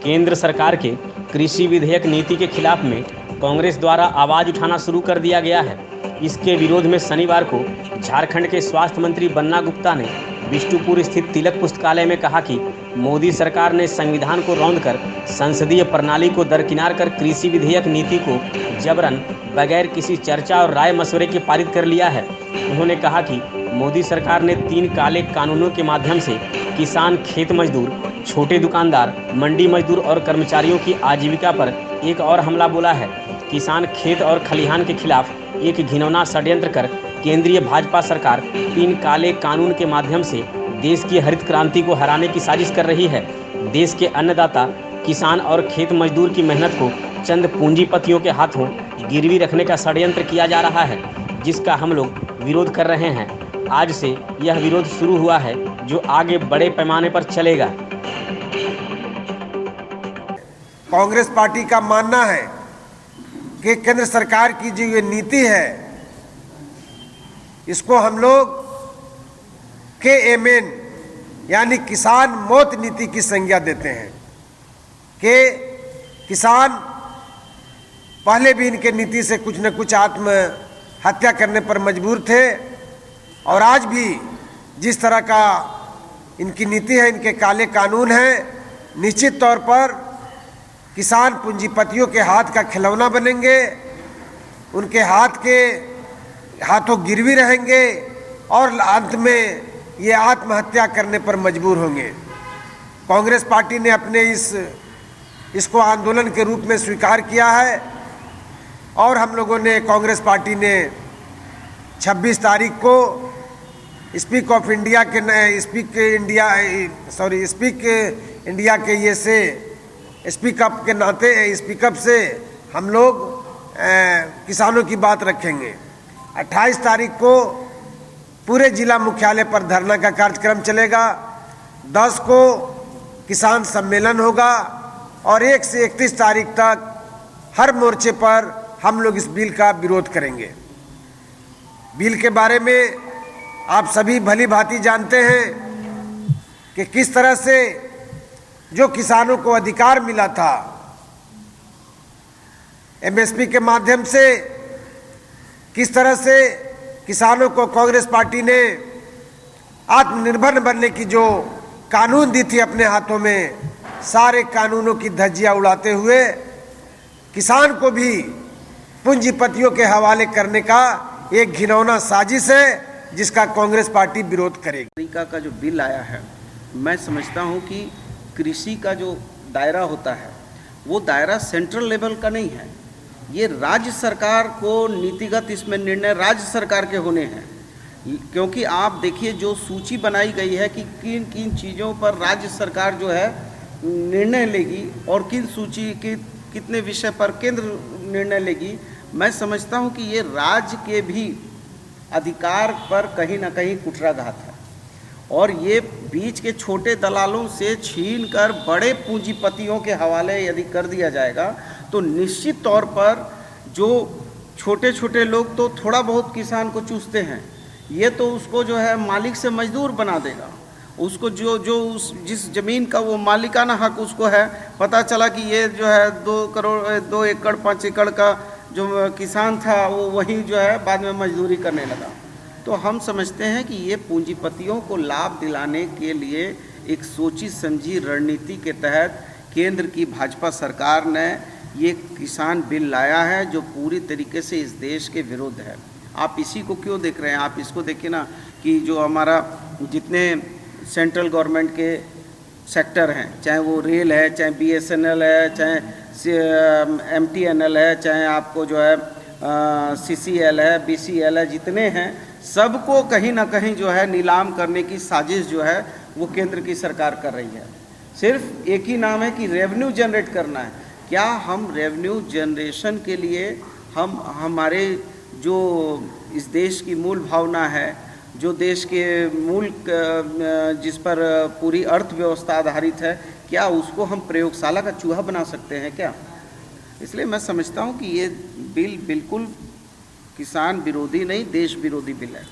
केंद्र सरकार के कृषि विधेयक नीति के खिलाफ में कांग्रेस द्वारा आवाज उठाना शुरू कर दिया गया है। इसके विरोध में शनिवार को झारखंड के स्वास्थ्य मंत्री बन्ना गुप्ता ने बिष्टुपुर स्थित तिलक पुस्तकालय में कहा कि मोदी सरकार ने संविधान को रौंदकर संसदीय प्रणाली को दरकिनार कर कृषि विधेयक नीति को जबरन बगैर किसी चर्चा और राय मशवरे के पारित कर लिया है। उन्होंने कहा कि मोदी सरकार ने 3 काले कानूनों के माध्यम से किसान, खेत मजदूर, छोटे दुकानदार, मंडी मजदूर और कर्मचारियों की आजीविका पर एक और हमला बोला है। किसान, खेत और खलिहान के खिलाफ एक घिनौना षड्यंत्र कर केंद्रीय भाजपा सरकार 3 काले कानून के माध्यम से देश की हरित क्रांति को हराने की साजिश कर रही है। देश के अन्नदाता किसान और खेत मजदूर की मेहनत को चंद पूंजीपतियों के हाथों गिरवी रखने का षड्यंत्र किया जा रहा है, जिसका हम लोग विरोध कर रहे हैं। आज से यह विरोध शुरू हुआ है, जो आगे बड़े पैमाने पर चलेगा। कांग्रेस पार्टी का मानना है कि केंद्र सरकार की जो ये नीति है, इसको हम लोग KMN यानी किसान मौत नीति की संज्ञा देते हैं कि किसान पहले भी इनके नीति से कुछ न कुछ आत्महत्या करने पर मजबूर थे, और आज भी जिस तरह का इनकी नीति है, इनके काले कानून हैं, निश्चित तौर पर किसान पूंजीपतियों के हाथ का खिलौना बनेंगे, उनके हाथों गिरवी रहेंगे और अंत में ये आत्महत्या करने पर मजबूर होंगे। कांग्रेस पार्टी ने अपने इसको आंदोलन के रूप में स्वीकार किया है, और हम लोगों ने, कांग्रेस पार्टी ने 26 तारीख को स्पीक इंडिया के ये से स्पीकअप के नाते, स्पीकअप से हम लोग किसानों की बात रखेंगे। 28 तारीख को पूरे जिला मुख्यालय पर धरना का कार्यक्रम चलेगा। 10 को किसान सम्मेलन होगा, और 1 से 31 तारीख तक हर मोर्चे पर हम लोग इस बिल का विरोध करेंगे। बिल के बारे में आप सभी भली भांति जानते हैं कि किस तरह से जो किसानों को अधिकार मिला था MSP के माध्यम से, किस तरह से किसानों को कांग्रेस पार्टी ने आत्मनिर्भर बनने की जो कानून दी थी अपने हाथों में, सारे कानूनों की धज्जियां उड़ाते हुए किसान को भी पूंजीपतियों के हवाले करने का एक घिनौना साजिश है, जिसका कांग्रेस पार्टी विरोध करेगी। तरीका का जो बिल आया है, मैं समझता हूं कि कृषि का जो दायरा होता है, वो दायरा सेंट्रल लेवल का नहीं है। ये राज्य सरकार को नीतिगत इसमें निर्णय राज्य सरकार के होने हैं, क्योंकि आप देखिए जो सूची बनाई गई है कि किन किन चीज़ों पर राज्य सरकार जो है निर्णय लेगी और किन सूची के कितने विषय पर केंद्र निर्णय लेगी। मैं समझता हूं कि ये राज्य के भी अधिकार पर कहीं ना कहीं कुठाराघात है, और ये बीच के छोटे दलालों से छीन कर बड़े पूंजीपतियों के हवाले यदि कर दिया जाएगा, तो निश्चित तौर पर जो छोटे छोटे लोग तो थोड़ा बहुत किसान को चूसते हैं, ये तो उसको जो है मालिक से मजदूर बना देगा। उसको जिस ज़मीन का वो मालिकाना हक उसको है, पता चला कि ये जो है 2 एकड़ 5 एकड़ का जो किसान था, वो वही जो है बाद में मजदूरी करने लगा। तो हम समझते हैं कि ये पूंजीपतियों को लाभ दिलाने के लिए एक सोची समझी रणनीति के तहत केंद्र की भाजपा सरकार ने ये किसान बिल लाया है, जो पूरी तरीके से इस देश के विरुद्ध है। आप इसी को क्यों देख रहे हैं? आप इसको देखिए ना कि जो हमारा जितने सेंट्रल गवर्नमेंट के सेक्टर हैं, चाहे वो रेल है, चाहे BSNL है, चाहे MTNL है, चाहे आपको जो है CCL है, BCL है, जितने हैं सबको कहीं ना कहीं जो है नीलाम करने की साजिश जो है वो केंद्र की सरकार कर रही है। सिर्फ एक ही नाम है कि रेवेन्यू जनरेट करना है। क्या हम रेवेन्यू जनरेशन के लिए हमारे जो इस देश की मूल भावना है, जो देश के मूल जिस पर पूरी अर्थव्यवस्था आधारित है, क्या उसको हम प्रयोगशाला का चूहा बना सकते हैं क्या? इसलिए मैं समझता हूं कि ये बिल बिल्कुल किसान विरोधी नहीं, देश विरोधी बिल है।